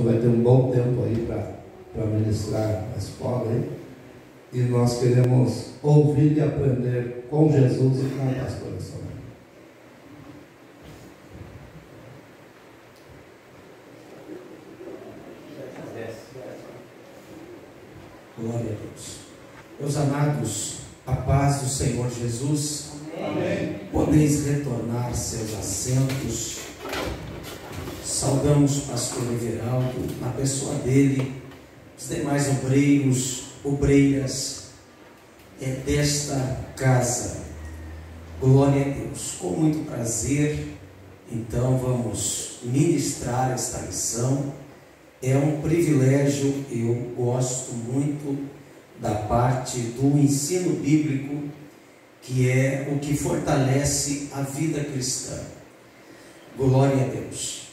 pastor vai ter um bom tempo aí para ministrar a escola aí. E nós queremos ouvir e aprender com Jesus e com a pastora Solange. Glória a Deus. Meus amados, a paz do Senhor Jesus. Amém. Podeis retornar seus assentos. Saudamos o pastor Everaldo, na pessoa dele, os demais obreiros, obreiras desta casa. Glória a Deus. Com muito prazer, então vamos ministrar esta lição. É um privilégio, eu gosto muito da parte do ensino bíblico, que é o que fortalece a vida cristã. Glória a Deus.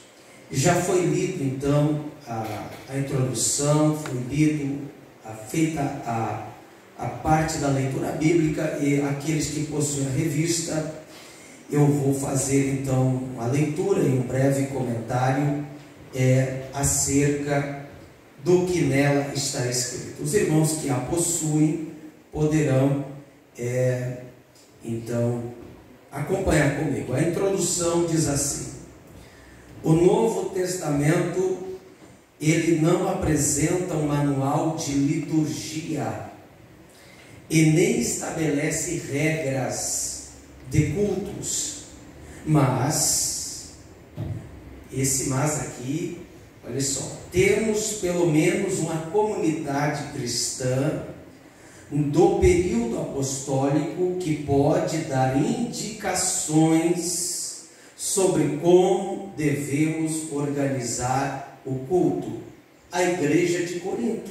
Já foi lido então a introdução, foi lido, feita a parte da leitura bíblica, e aqueles que possuem a revista, eu vou fazer então a leitura e um breve comentário acerca do que nela está escrito. Os irmãos que a possuem poderão então acompanhar comigo. A introdução diz assim: o Novo Testamento, ele não apresenta um manual de liturgia e nem estabelece regras de cultos, mas aqui, olha só, temos pelo menos uma comunidade cristã do período apostólico que pode dar indicações sobre como devemos organizar o culto. A igreja de Corinto.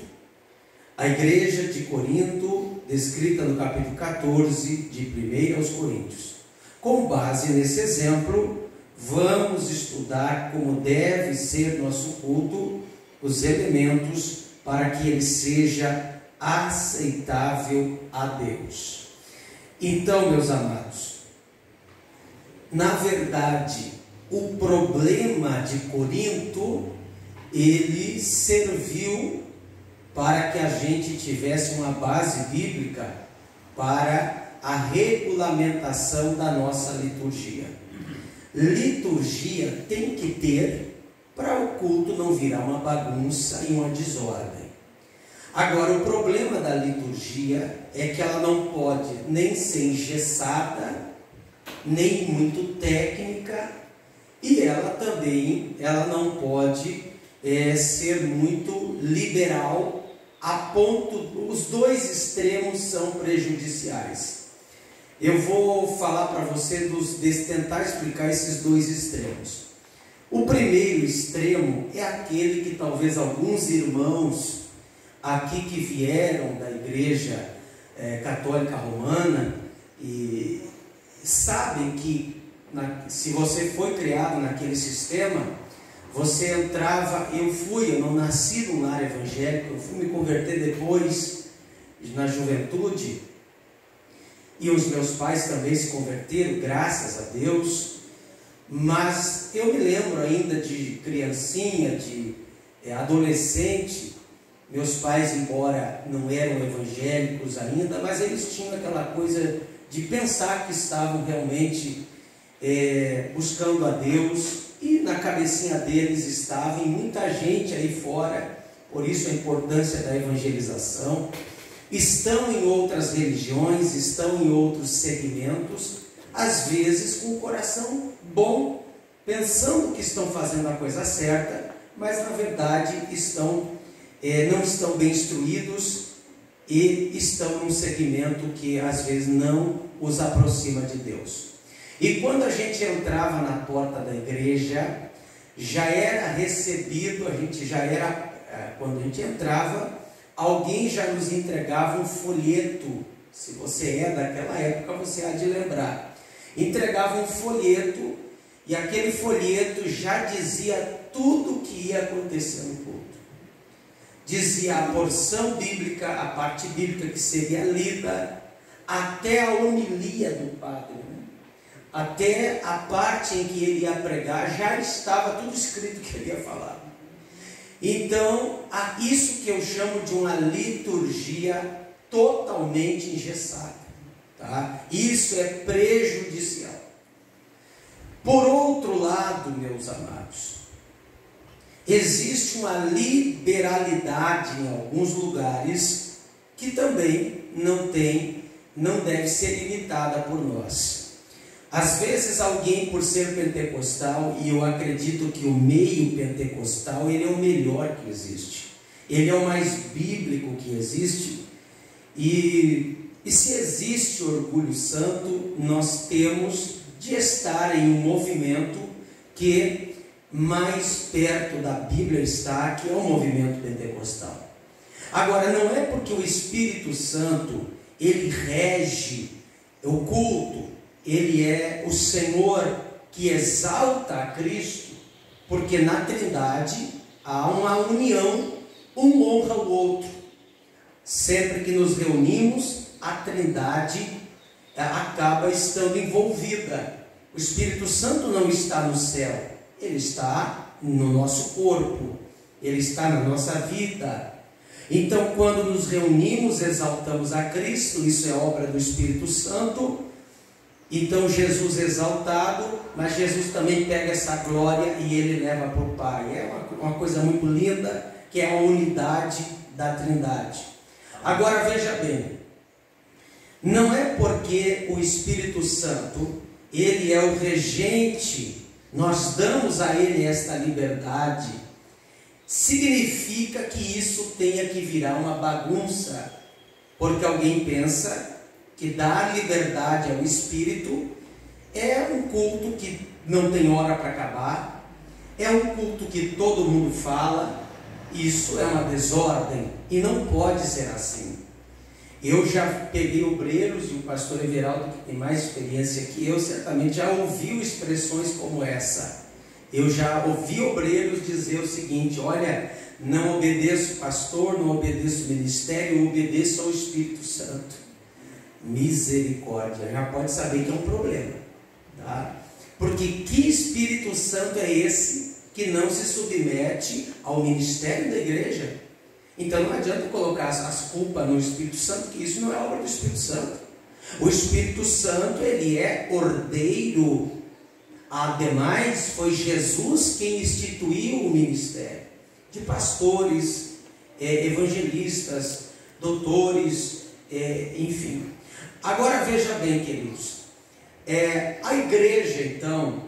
A igreja de Corinto, descrita no capítulo 14 de 1 aos Coríntios. Com base nesse exemplo, vamos estudar como deve ser nosso culto, os elementos para que ele seja aceitável a Deus. Então, meus amados, na verdade, o problema de Corinto, ele serviu para que a gente tivesse uma base bíblica para a regulamentação da nossa liturgia. Liturgia tem que ter para o culto não virar uma bagunça e uma desordem. Agora, o problema da liturgia é que ela não pode nem ser engessada, nem muito técnica, e ela não pode ser muito liberal, a ponto, os dois extremos são prejudiciais. Eu vou falar para você tentar explicar esses dois extremos. O primeiro extremo é aquele que talvez alguns irmãos aqui que vieram da igreja católica romana e sabem que se você foi criado naquele sistema, você entrava. Eu não nasci num lar evangélico, eu fui me converter depois, na juventude, e os meus pais também se converteram, graças a Deus. Mas eu me lembro ainda de criancinha, de adolescente. Meus pais, embora não eram evangélicos ainda, mas eles tinham aquela coisa de pensar que estavam realmente buscando a Deus, e na cabecinha deles estava, e muita gente aí fora, por isso a importância da evangelização, estão em outras religiões, estão em outros segmentos, às vezes com o coração bom, pensando que estão fazendo a coisa certa, mas na verdade não estão bem instruídos e estão num segmento que às vezes não os aproxima de Deus. E quando a gente entrava na porta da igreja, já era recebido, quando a gente entrava, alguém já nos entregava um folheto. Se você é daquela época, você há de lembrar. Entregava um folheto, e aquele folheto já dizia tudo o que ia acontecer no culto. Dizia a porção bíblica, a parte bíblica que seria lida, até a homilia do padre, até a parte em que ele ia pregar, já estava tudo escrito que ele ia falar. Então, isso que eu chamo de uma liturgia totalmente engessada, tá? Isso é prejudicial. Por outro lado, meus amados, existe uma liberalidade em alguns lugares que também não deve ser limitada por nós. Às vezes alguém, por ser pentecostal, e eu acredito que o meio pentecostal, ele é o melhor que existe, ele é o mais bíblico que existe, e se existe orgulho santo, nós temos de estar em um movimento que mais perto da Bíblia está, que é o movimento pentecostal. Agora, não é porque o Espírito Santo, ele rege o culto, ele é o Senhor que exalta a Cristo, porque na Trindade há uma união, um honra o outro. Sempre que nos reunimos, a Trindade acaba estando envolvida. O Espírito Santo não está no céu, ele está no nosso corpo, ele está na nossa vida. Então, quando nos reunimos, exaltamos a Cristo, isso é obra do Espírito Santo. Então, Jesus exaltado, mas Jesus também pega essa glória e ele leva para o Pai. É uma coisa muito linda, que é a unidade da Trindade. Agora, veja bem, não é porque o Espírito Santo, ele é o regente, nós damos a ele esta liberdade, significa que isso tenha que virar uma bagunça, porque alguém pensa que dar liberdade ao Espírito é um culto que não tem hora para acabar, é um culto que todo mundo fala. Isso é uma desordem e não pode ser assim. Eu já peguei obreiros, e o pastor Everaldo, que tem mais experiência que eu, certamente já ouviu expressões como essa. Eu já ouvi obreiros dizer o seguinte: olha, não obedeço pastor, não obedeço ministério, eu obedeço ao Espírito Santo. Misericórdia, já pode saber que é um problema, tá? Porque que Espírito Santo é esse que não se submete ao ministério da igreja? Então não adianta colocar as culpas no Espírito Santo, que isso não é obra do Espírito Santo. O Espírito Santo, ele é ordeiro. Ademais, foi Jesus quem instituiu o ministério de pastores, evangelistas, doutores, enfim. Agora veja bem, queridos, a igreja, então,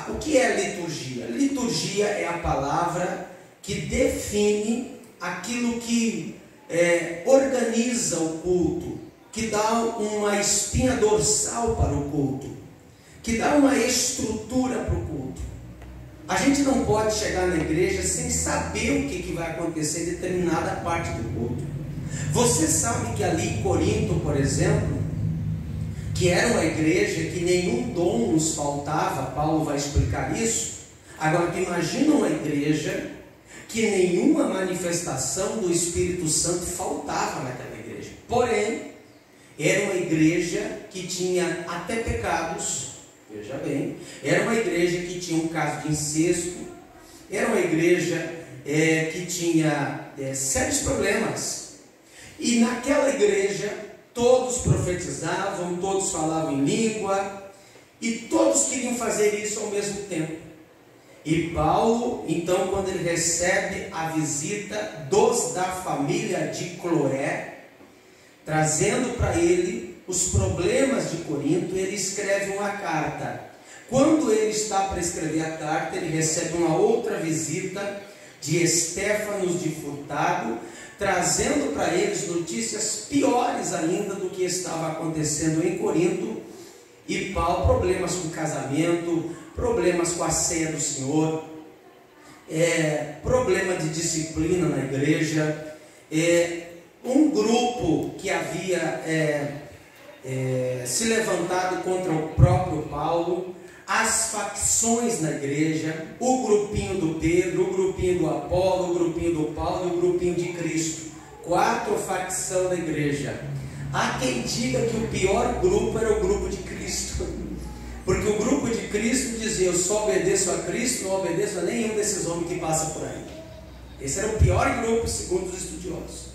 o que é liturgia? Liturgia é a palavra que define aquilo que organiza o culto, que dá uma espinha dorsal para o culto, que dá uma estrutura para o culto. A gente não pode chegar na igreja sem saber o que vai acontecer em determinada parte do culto. Você sabe que ali em Corinto, por exemplo, que era uma igreja que nenhum dom nos faltava, Paulo vai explicar isso. Agora, tu imagina uma igreja que nenhuma manifestação do Espírito Santo faltava naquela igreja. Porém, era uma igreja que tinha até pecados, veja bem, era uma igreja que tinha um caso de incesto, era uma igreja que tinha sérios problemas. E naquela igreja, todos profetizavam, todos falavam em língua, e todos queriam fazer isso ao mesmo tempo. E Paulo, então, quando ele recebe a visita dos da família de Cloé, trazendo para ele os problemas de Corinto, ele escreve uma carta. Quando ele está para escrever a carta, ele recebe uma outra visita de Estéfanos de Furtado, trazendo para eles notícias piores ainda do que estava acontecendo em Corinto. E Paulo, problemas com casamento, problemas com a ceia do Senhor, problema de disciplina na igreja, um grupo que havia se levantado contra o próprio Paulo, as facções na igreja, o grupinho do Pedro, o grupinho do Apolo, o grupinho do Paulo e o grupinho de Cristo. 4 facções da igreja. Há quem diga que o pior grupo era o grupo de Cristo, porque o grupo de Cristo dizia: eu só obedeço a Cristo, não obedeço a nenhum desses homens que passam por aí. Esse era o pior grupo, segundo os estudiosos.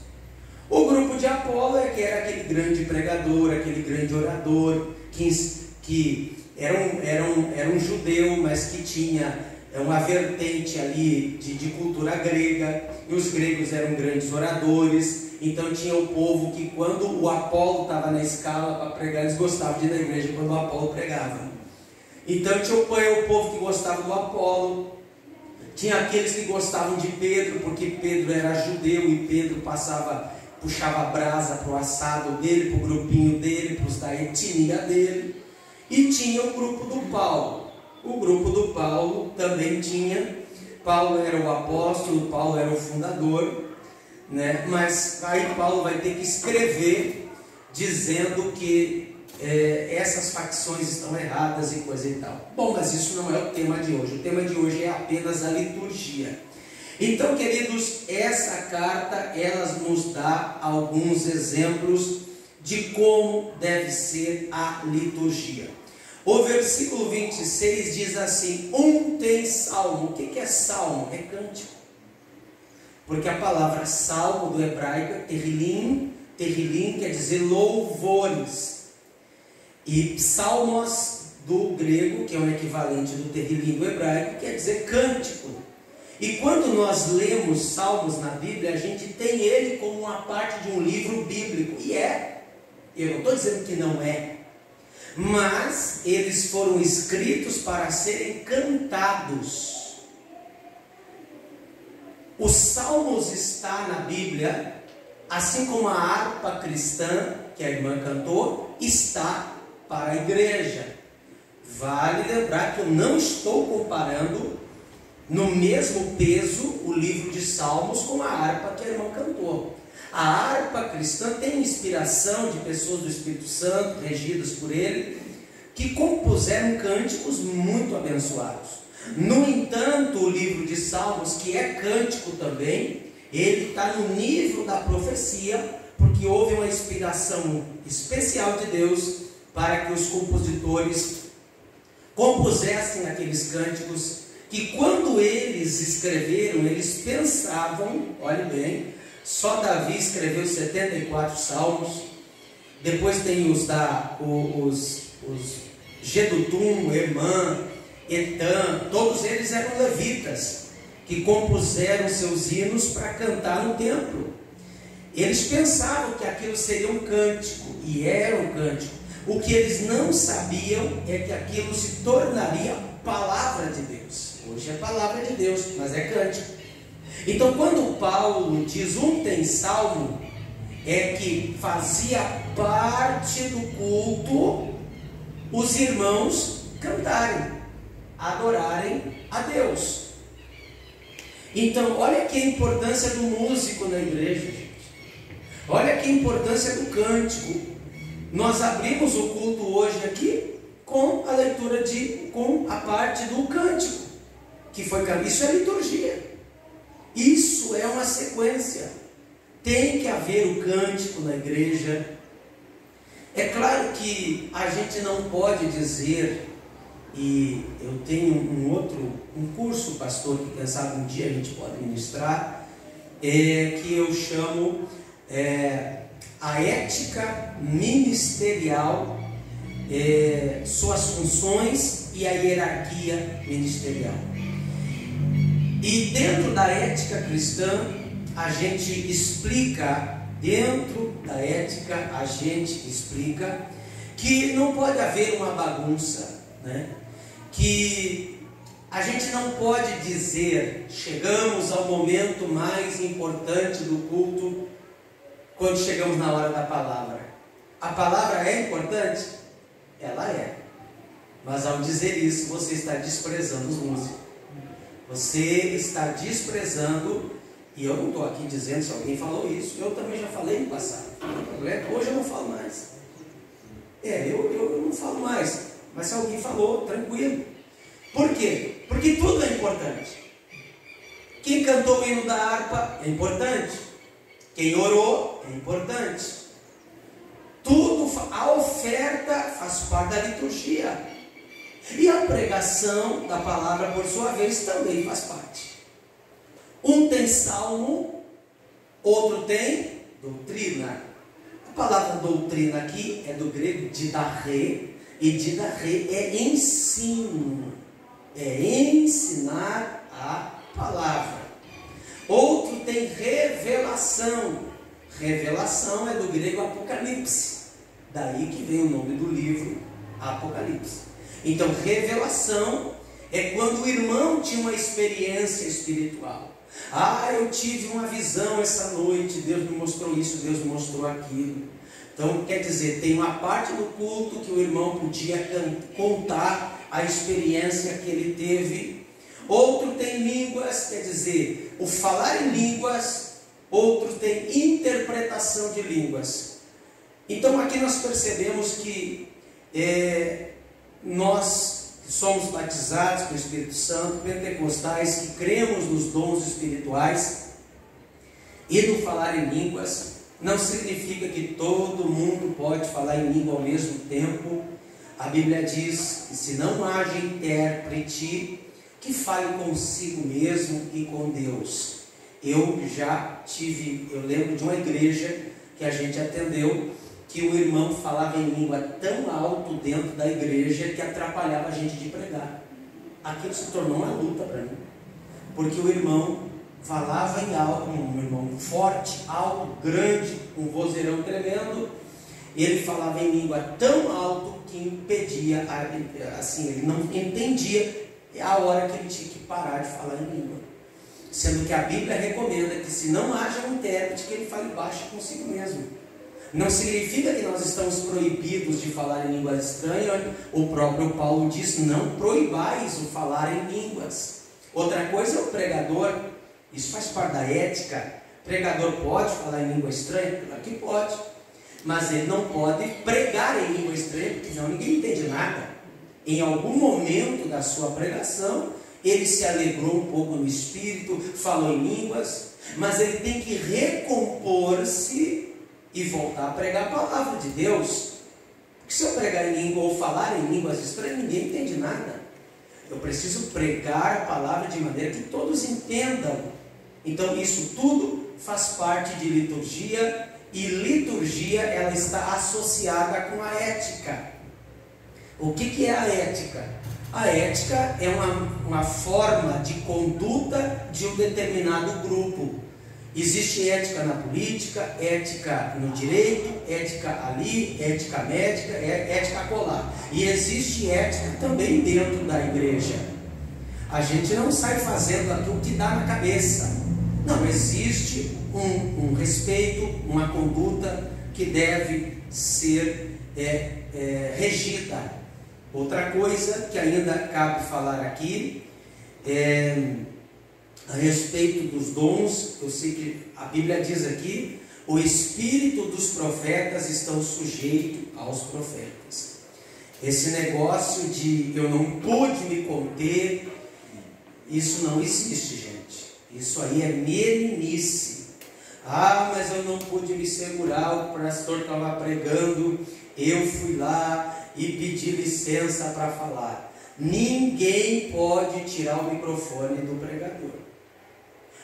O grupo de Apolo que era aquele grande pregador, aquele grande orador, que era um judeu, mas que tinha uma vertente ali de cultura grega, e os gregos eram grandes oradores. Então tinha o povo que, quando o Apolo estava na escala para pregar, eles gostavam de ir na igreja quando o Apolo pregava. Então tinha o povo que gostava do Apolo, tinha aqueles que gostavam de Pedro, porque Pedro era judeu e Pedro puxava a brasa para o assado dele, para o grupinho dele, para os da etnia dele. E tinha o grupo do Paulo. O grupo do Paulo também tinha. Paulo era o apóstolo, Paulo era o fundador, né? Mas aí Paulo vai ter que escrever dizendo que essas facções estão erradas e coisa e tal. Bom, mas isso não é o tema de hoje. O tema de hoje é apenas a liturgia. Então, queridos, essa carta, ela nos dá alguns exemplos de como deve ser a liturgia. O versículo 26 diz assim: tem salmo. O que é salmo? É cântico. Porque a palavra salmo do hebraico é terrilim. Terrilim quer dizer louvores. E salmos do grego, que é o equivalente do terrilim do hebraico, quer dizer cântico. E quando nós lemos salmos na Bíblia, a gente tem ele como uma parte de um livro bíblico. E eu não estou dizendo que não é, mas eles foram escritos para serem cantados. Os salmos está na Bíblia, assim como a harpa cristã, que a irmã cantou, está para a igreja. Vale lembrar que eu não estou comparando no mesmo peso o livro de Salmos com a harpa que a irmã cantou. A harpa cristã tem inspiração de pessoas do Espírito Santo, regidas por ele, que compuseram cânticos muito abençoados. No entanto, o livro de Salmos, que é cântico também, ele está no nível da profecia, porque houve uma inspiração especial de Deus para que os compositores compusessem aqueles cânticos, que quando eles escreveram, eles pensavam, olhe bem, só Davi escreveu 74 salmos, depois tem os Gedutum, Emã, Etan, todos eles eram levitas, que compuseram seus hinos para cantar no templo. Eles pensavam que aquilo seria um cântico, e era um cântico. O que eles não sabiam é que aquilo se tornaria palavra de Deus. Hoje é palavra de Deus, mas é cântico. Então, quando Paulo diz tem salmo, é que fazia parte do culto os irmãos cantarem, adorarem a Deus. Então, olha que a importância do músico na igreja, gente. Olha que a importância do cântico. Nós abrimos o culto hoje aqui com a leitura com a parte do cântico, que foi isso é liturgia. Isso é uma sequência. Tem que haver o cântico na igreja. É claro que a gente não pode dizer, e eu tenho um curso, pastor, que quem sabe um dia a gente pode ministrar, que eu chamo a ética ministerial, suas funções e a hierarquia ministerial. E dentro da ética cristã, a gente explica, que não pode haver uma bagunça, né? Que a gente não pode dizer, chegamos ao momento mais importante do culto, quando chegamos na hora da palavra. A palavra é importante? Ela é. Mas ao dizer isso, você está desprezando os músicos. Você está desprezando, e eu não estou aqui dizendo se alguém falou isso, eu também já falei no passado. Hoje eu não falo mais. Eu não falo mais. Mas se alguém falou, tranquilo. Por quê? Porque tudo é importante. Quem cantou o hino da harpa é importante. Quem orou é importante. Tudo, a oferta faz parte da liturgia. E a pregação da palavra, por sua vez, também faz parte. Um tem salmo, outro tem doutrina. A palavra doutrina aqui é do grego didarrê, e didarrê é ensino, é ensinar a palavra. Outro tem revelação. Revelação é do grego apocalipse, daí que vem o nome do livro, Apocalipse. Então, revelação é quando o irmão tinha uma experiência espiritual. Eu tive uma visão essa noite, Deus me mostrou isso, Deus me mostrou aquilo. Então, quer dizer, tem uma parte do culto que o irmão podia contar a experiência que ele teve. Outro tem línguas, quer dizer, o falar em línguas. Outro tem interpretação de línguas. Então, aqui nós percebemos que nós somos batizados com o Espírito Santo, pentecostais, que cremos nos dons espirituais e no falar em línguas, não significa que todo mundo pode falar em língua ao mesmo tempo. A Bíblia diz que se não haja intérprete, que fale consigo mesmo e com Deus. Eu lembro de uma igreja que a gente atendeu, que o irmão falava em língua tão alto dentro da igreja que atrapalhava a gente de pregar. Aquilo se tornou uma luta para mim, porque o irmão falava em alto, um irmão forte, alto, grande, um vozeirão tremendo. Ele falava em língua tão alto que impedia, assim, ele não entendia a hora que ele tinha que parar de falar em língua. Sendo que a Bíblia recomenda que se não haja um intérprete, que ele fale baixo consigo mesmo. Não significa que nós estamos proibidos de falar em línguas estranhas. O próprio Paulo diz: não proibais o falar em línguas. Outra coisa é o pregador. Isso faz parte da ética. O pregador pode falar em língua estranha? Aqui pode. Mas ele não pode pregar em língua estranha, porque senão ninguém entende nada. Em algum momento da sua pregação, ele se alegrou um pouco no espírito, falou em línguas, mas ele tem que recompor-se e voltar a pregar a palavra de Deus. Porque se eu pregar em língua ou falar em línguas estranhas, ninguém entende nada. Eu preciso pregar a palavra de maneira que todos entendam. Então isso tudo faz parte de liturgia, e liturgia ela está associada com a ética. O que é a ética? A ética é uma forma de conduta de um determinado grupo. Existe ética na política, ética no direito, ética ali, ética médica, ética acolá. E existe ética também dentro da igreja. A gente não sai fazendo aquilo que dá na cabeça. Não, existe um respeito, uma conduta que deve ser regida. Outra coisa que ainda cabe falar aqui a respeito dos dons. Eu sei que a Bíblia diz aqui: o espírito dos profetas estão sujeitos aos profetas. Esse negócio de eu não pude me conter, isso não existe, gente. Isso aí é meninice. Mas eu não pude me segurar, o pastor estava pregando, eu fui lá e pedi licença para falar. Ninguém pode tirar o microfone do pregador.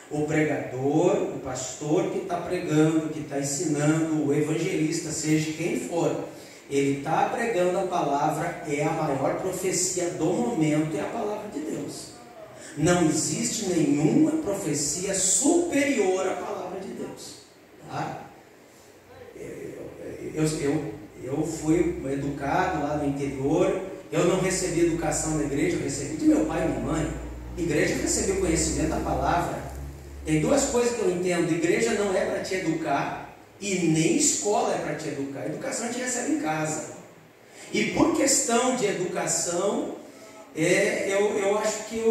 O pregador, o pastor que está pregando, que está ensinando, o evangelista, seja quem for, ele está pregando a palavra, é a maior profecia do momento, é a palavra de Deus. Não existe nenhuma profecia superior à palavra de Deus. Tá? Eu fui educado lá no interior. Eu não recebi educação na igreja, eu recebi de meu pai e minha mãe. Igreja recebeu conhecimento da palavra. Tem duas coisas que eu entendo: igreja não é para te educar, e nem escola é para te educar. Educação a gente recebe em casa. E por questão de educação, eu acho que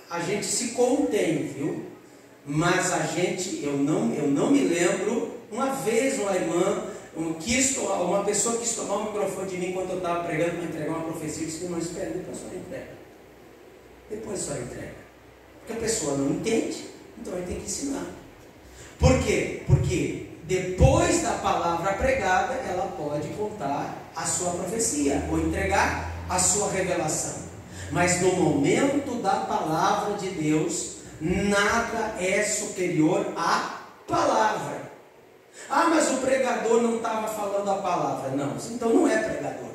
a gente se contém, viu? Mas eu não me lembro. Uma vez uma irmã, uma pessoa quis tomar o microfone de mim enquanto eu estava pregando para entregar uma profecia. Eu disse: não, espera, depois só entrega. Depois só entrega. Porque a pessoa não entende, então ele tem que ensinar. Por quê? Porque depois da palavra pregada, ela pode contar a sua profecia ou entregar a sua revelação. Mas no momento da palavra de Deus, nada é superior à palavra. Ah, mas o pregador não estava falando a palavra. Não, então não é pregador.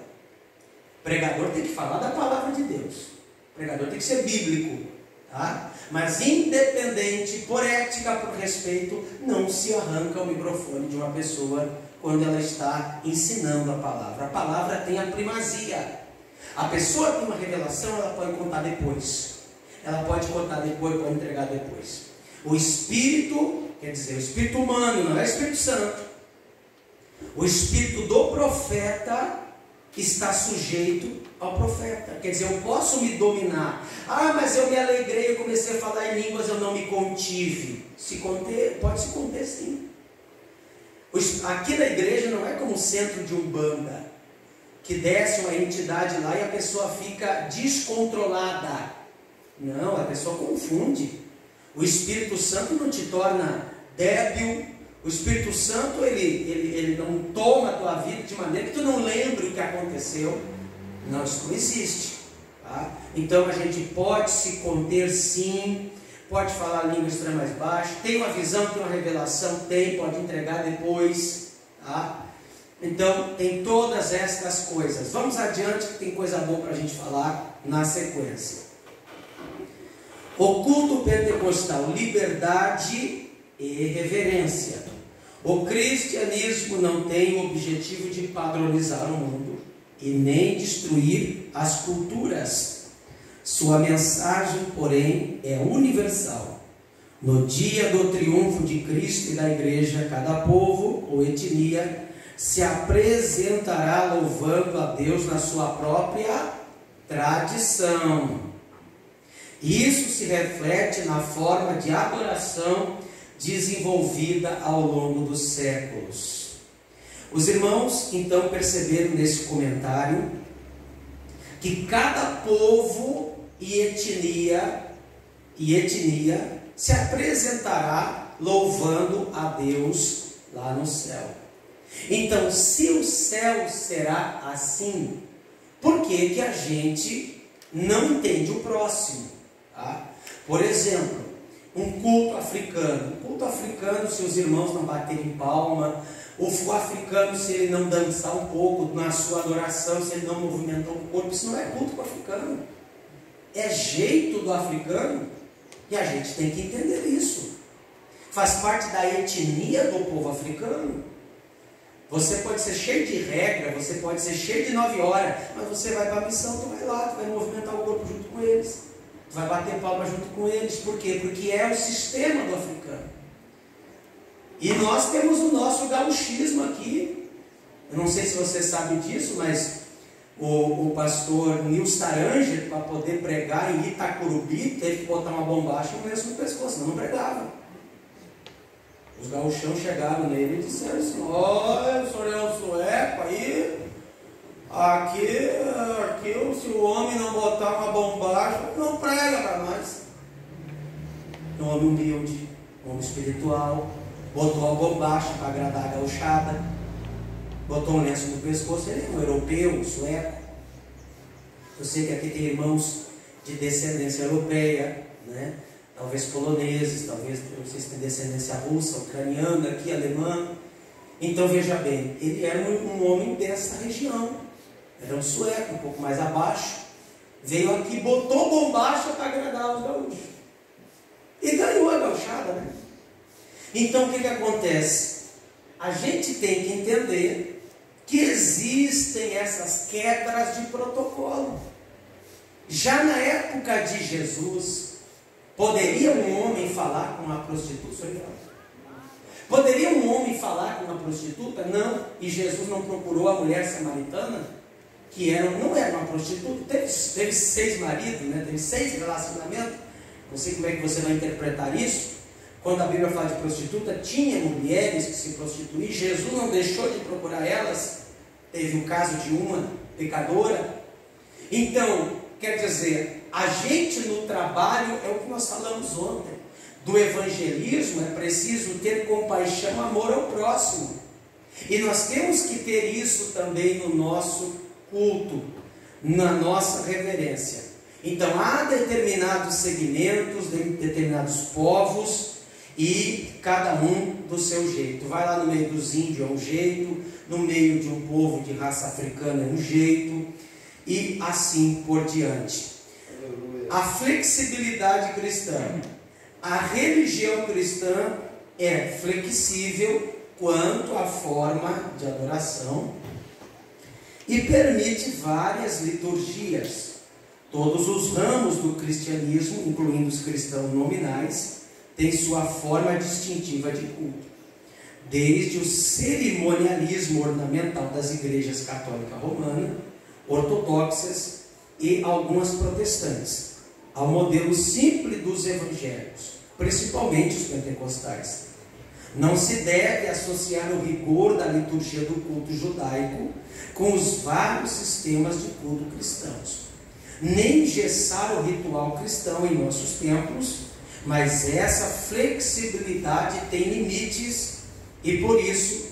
Pregador tem que falar da palavra de Deus. Pregador tem que ser bíblico, tá? Mas independente, por ética, por respeito, não se arranca o microfone de uma pessoa quando ela está ensinando a palavra. A palavra tem a primazia. A pessoa tem uma revelação, ela pode contar depois. Ela pode contar depois, pode entregar depois. O Espírito, quer dizer, o Espírito humano, não é o Espírito Santo. O Espírito do profeta está sujeito ao profeta. Quer dizer, eu posso me dominar. Ah, mas eu me alegrei, eu comecei a falar em línguas, eu não me contive. Se conter, pode se conter sim. Aqui na igreja não é como o centro de Umbanda, que desce uma entidade lá e a pessoa fica descontrolada. Não, a pessoa confunde. O Espírito Santo não te torna débil. O Espírito Santo, ele não toma a tua vida de maneira que tu não lembre o que aconteceu. Não, isso não existe, tá? Então a gente pode se conter sim, pode falar a língua estranha mais baixo, tem uma visão, tem uma revelação, pode entregar depois, tá? Então tem todas estas coisas. Vamos adiante que tem coisa boa para a gente falar na sequência. O culto pentecostal, liberdade e reverência. O cristianismo não tem o objetivo de padronizar o mundo e nem destruir as culturas. Sua mensagem, porém, é universal. No dia do triunfo de Cristo e da igreja, cada povo ou etnia se apresentará louvando a Deus na sua própria tradição. Isso se reflete na forma de adoração desenvolvida ao longo dos séculos. Os irmãos então perceberam nesse comentário que cada povo e etnia se apresentará louvando a Deus lá no céu. Então, se o céu será assim, por que que a gente não entende o próximo? Tá? Por exemplo, um culto africano. Um culto africano, se os irmãos não baterem palma, o africano, se ele não dançar um pouco na sua adoração, se ele não movimentar o corpo, isso não é culto com o africano. É jeito do africano, e a gente tem que entender isso. Faz parte da etnia do povo africano. Você pode ser cheio de regra, você pode ser cheio de 9 horas, mas você vai para a missão, tu vai lá, tu vai movimentar o corpo junto com eles, tu vai bater palma junto com eles. Por quê? Porque é o sistema do africano. E nós temos o nosso gauchismo aqui. Eu não sei se você sabe disso, mas o pastor Nils Taranger, para poder pregar em Itacurubi, teve que botar uma bombacha e um lenço no pescoço, senão não pregava. Os gauchão chegaram nele e disseram assim: olha, o senhor é um sueco aí, aqui se o homem não botar uma bombacha, não prega para nós. Um homem humilde, um homem espiritual, botou a bombacha para agradar a gauchada, botou um lenço no pescoço. Ele é um europeu, um sueco. Eu sei que aqui tem irmãos de descendência europeia, né? Talvez poloneses, talvez, não sei se tem descendência russa, ucraniana, aqui, alemã. Então veja bem, ele era um homem dessa região, era um sueco, um pouco mais abaixo, veio aqui, botou bombacha para agradar os gaúchos, e ganhou a gauchada, né? Então o que acontece? A gente tem que entender que existem essas quebras de protocolo. Já na época de Jesus, poderia um homem falar com uma prostituta? Poderia um homem falar com uma prostituta? Não. E Jesus não procurou a mulher samaritana, que não era uma prostituta, teve 6 maridos, né? Teve 6 relacionamentos. Não sei como é que você vai interpretar isso. Quando a Bíblia fala de prostituta, tinha mulheres que se prostituíam. Jesus não deixou de procurar elas. Teve o caso de uma pecadora. Então, quer dizer, a gente no trabalho, é o que nós falamos ontem, do evangelismo, é preciso ter compaixão, amor ao próximo. E nós temos que ter isso também no nosso culto, na nossa reverência. Então há determinados segmentos, determinados povos, e cada um do seu jeito. Vai lá no meio dos índios é um jeito, no meio de um povo de raça africana é um jeito, e assim por diante. A flexibilidade cristã. A religião cristã é flexível quanto à forma de adoração e permite várias liturgias. Todos os ramos do cristianismo, incluindo os cristãos nominais, têm sua forma distintiva de culto. Desde o cerimonialismo ornamental das igrejas católica romana, ortodoxas e algumas protestantes, ao modelo simples dos evangélicos, principalmente os pentecostais. Não se deve associar o rigor da liturgia do culto judaico com os vários sistemas de culto cristãos, nem engessar o ritual cristão em nossos templos, mas essa flexibilidade tem limites e por isso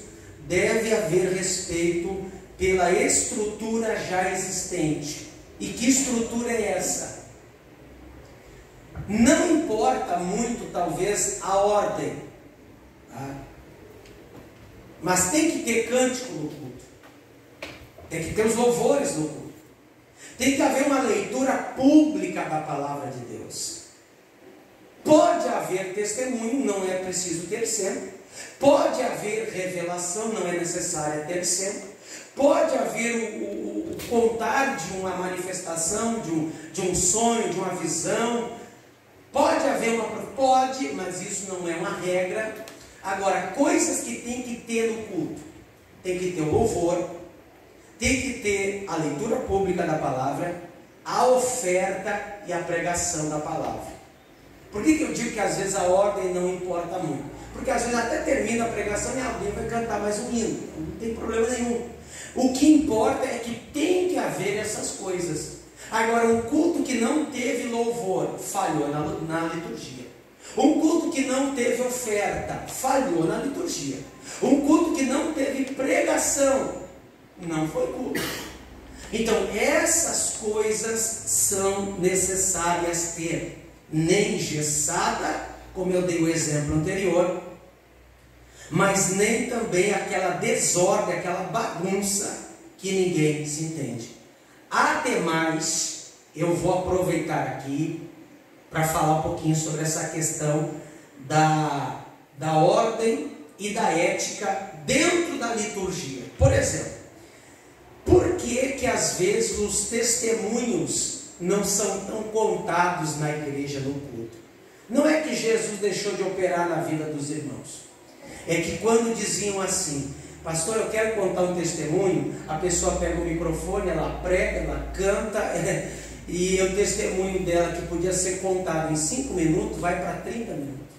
deve haver respeito pela estrutura já existente. E que estrutura é essa? Não importa muito, talvez, a ordem, tá? Mas tem que ter cântico no culto, tem que ter os louvores no culto, tem que haver uma leitura pública da palavra de Deus. Pode haver testemunho, não é preciso ter sempre. Pode haver revelação, não é necessário ter sempre. Pode haver o contar de uma manifestação, de um sonho, de uma visão. Pode haver pode, mas isso não é uma regra. Agora, coisas que tem que ter no culto: tem que ter o louvor, tem que ter a leitura pública da palavra, a oferta e a pregação da palavra. Por que eu digo que às vezes a ordem não importa muito? Porque às vezes até termina a pregação e alguém vai cantar mais um hino, não tem problema nenhum. O que importa é que tem que haver essas coisas. Agora, um culto que não teve louvor, falhou na liturgia. Um culto que não teve oferta, falhou na liturgia. Um culto que não teve pregação, não foi culto. Então, essas coisas são necessárias ter. Nem engessada, como eu dei o exemplo anterior, mas nem também aquela desordem, aquela bagunça que ninguém se entende. Ademais, eu vou aproveitar aqui para falar um pouquinho sobre essa questão da ordem e da ética dentro da liturgia. Por exemplo, por que às vezes os testemunhos não são tão contados na igreja, no culto? Não é que Jesus deixou de operar na vida dos irmãos, é que quando diziam assim: pastor, eu quero contar um testemunho, a pessoa pega o microfone, ela prega, ela canta, e o testemunho dela, que podia ser contado em 5 minutos, vai para 30 minutos.